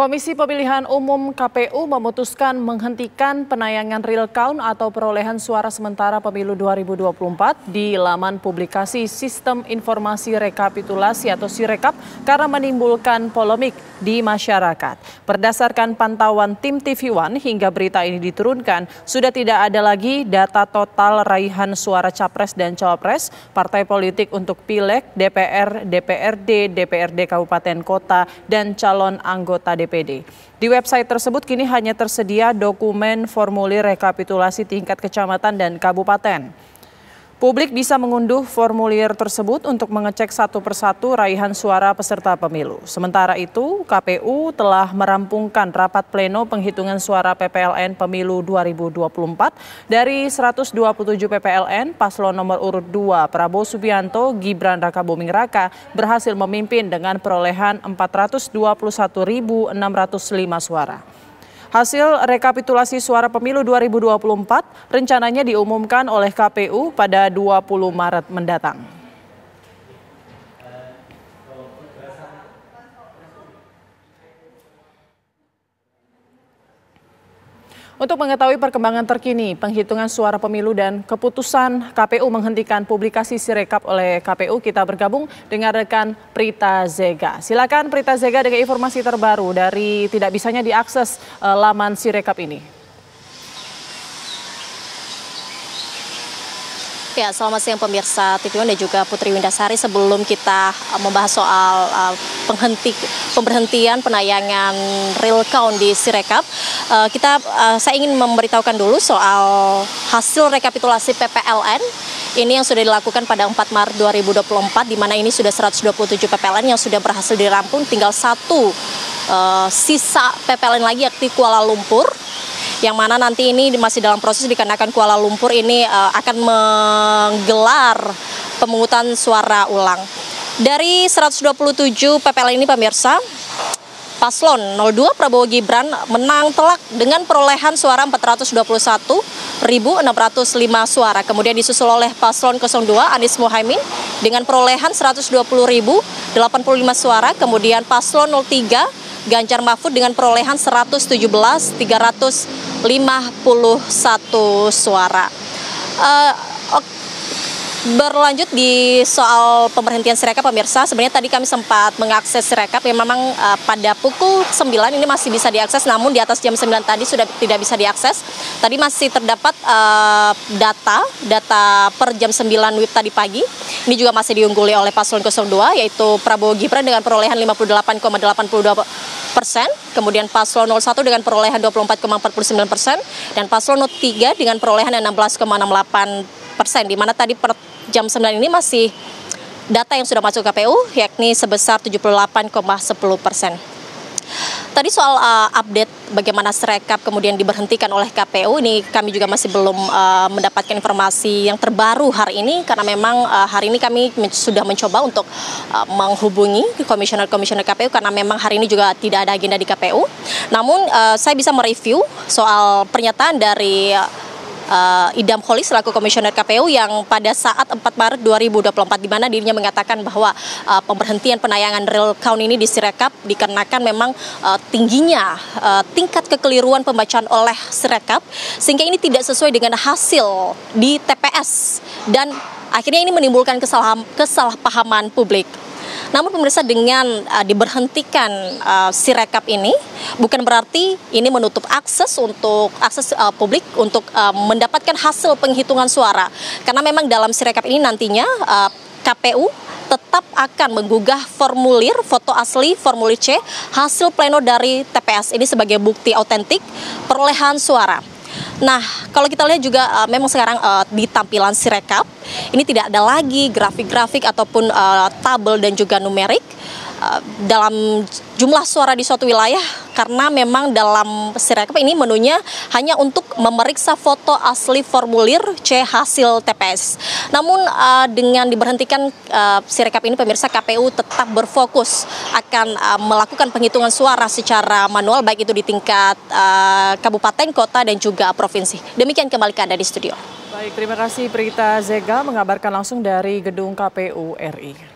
Komisi Pemilihan Umum KPU memutuskan menghentikan penayangan real count atau perolehan suara sementara pemilu 2024 di laman publikasi Sistem Informasi Rekapitulasi atau Sirekap karena menimbulkan polemik di masyarakat. Berdasarkan pantauan tim TV One hingga berita ini diturunkan, sudah tidak ada lagi data total raihan suara capres dan cawapres, partai politik untuk pileg, DPR, DPRD, DPRD Kabupaten Kota, dan calon anggota DPD. Di website tersebut kini hanya tersedia dokumen formulir rekapitulasi tingkat kecamatan dan kabupaten. Publik bisa mengunduh formulir tersebut untuk mengecek satu persatu raihan suara peserta pemilu. Sementara itu, KPU telah merampungkan rapat pleno penghitungan suara PPLN Pemilu 2024 dari 127 PPLN, paslon nomor urut 2 Prabowo Subianto, Gibran Rakabuming Raka berhasil memimpin dengan perolehan 421.605 suara. Hasil rekapitulasi suara pemilu 2024 rencananya diumumkan oleh KPU pada 20 Maret mendatang. Untuk mengetahui perkembangan terkini penghitungan suara pemilu dan keputusan KPU menghentikan publikasi Sirekap oleh KPU, kita bergabung dengan rekan Prita Zega. Silakan Prita Zega dengan informasi terbaru dari tidak bisanya diakses laman Sirekap ini. Ya, selamat siang pemirsa TV One dan juga Putri Windasari. Sebelum kita membahas soal pemberhentian penayangan real count di Sirekap, saya ingin memberitahukan dulu soal hasil rekapitulasi PPLN ini yang sudah dilakukan pada 4 Maret 2024, di mana ini sudah 127 PPLN yang sudah berhasil dirampung, tinggal satu sisa PPLN lagi yakni Kuala Lumpur, yang mana nanti ini masih dalam proses dikarenakan Kuala Lumpur ini akan menggelar pemungutan suara ulang. Dari 127 PPLN ini pemirsa, paslon 02 Prabowo Gibran menang telak dengan perolehan suara 421.605 suara. Kemudian disusul oleh paslon 02 Anies Mohaimin dengan perolehan 120.085 suara. Kemudian paslon 03 Ganjar Mahfud dengan perolehan 117.351 suara. Berlanjut di soal pemberhentian Sirekap pemirsa, sebenarnya tadi kami sempat mengakses Sirekap yang memang pada pukul 9 ini masih bisa diakses, namun di atas jam 9 tadi sudah tidak bisa diakses. Tadi masih terdapat data per jam 9 WIB tadi pagi. Ini juga masih diungguli oleh paslon 02 yaitu Prabowo Gibran dengan perolehan 58,82%, kemudian paslon 01 dengan perolehan 24,49% dan paslon 03 dengan perolehan 16,68%, di mana tadi per jam 9 ini masih data yang sudah masuk KPU yakni sebesar 78,10%. Tadi soal update bagaimana Sirekap kemudian diberhentikan oleh KPU, ini kami juga masih belum mendapatkan informasi yang terbaru hari ini, karena memang hari ini kami sudah mencoba untuk menghubungi komisioner KPU karena memang hari ini juga tidak ada agenda di KPU. Namun saya bisa mereview soal pernyataan dari Idam Holis selaku komisioner KPU yang pada saat 4 Maret 2024 di mana dirinya mengatakan bahwa pemberhentian penayangan real count ini di Sirekap dikarenakan memang tingginya tingkat kekeliruan pembacaan oleh Sirekap sehingga ini tidak sesuai dengan hasil di TPS dan akhirnya ini menimbulkan kesalahpahaman publik. Namun pemirsa, dengan diberhentikan Sirekap ini bukan berarti ini menutup akses publik untuk mendapatkan hasil penghitungan suara. Karena memang dalam Sirekap ini nantinya KPU tetap akan menggugah formulir foto asli formulir C hasil pleno dari TPS ini sebagai bukti autentik perolehan suara. Nah, kalau kita lihat juga memang sekarang di tampilan Sirekap ini tidak ada lagi grafik-grafik ataupun tabel dan juga numerik dalam jumlah suara di suatu wilayah, karena memang dalam Sirekap ini menunya hanya untuk memeriksa foto asli formulir C hasil TPS. Namun dengan diberhentikan Sirekap ini pemirsa, KPU tetap berfokus akan melakukan penghitungan suara secara manual baik itu di tingkat kabupaten, kota dan juga provinsi. Demikian, kembali ke Anda di studio. Baik, terima kasih Prita Zega mengabarkan langsung dari gedung KPU RI.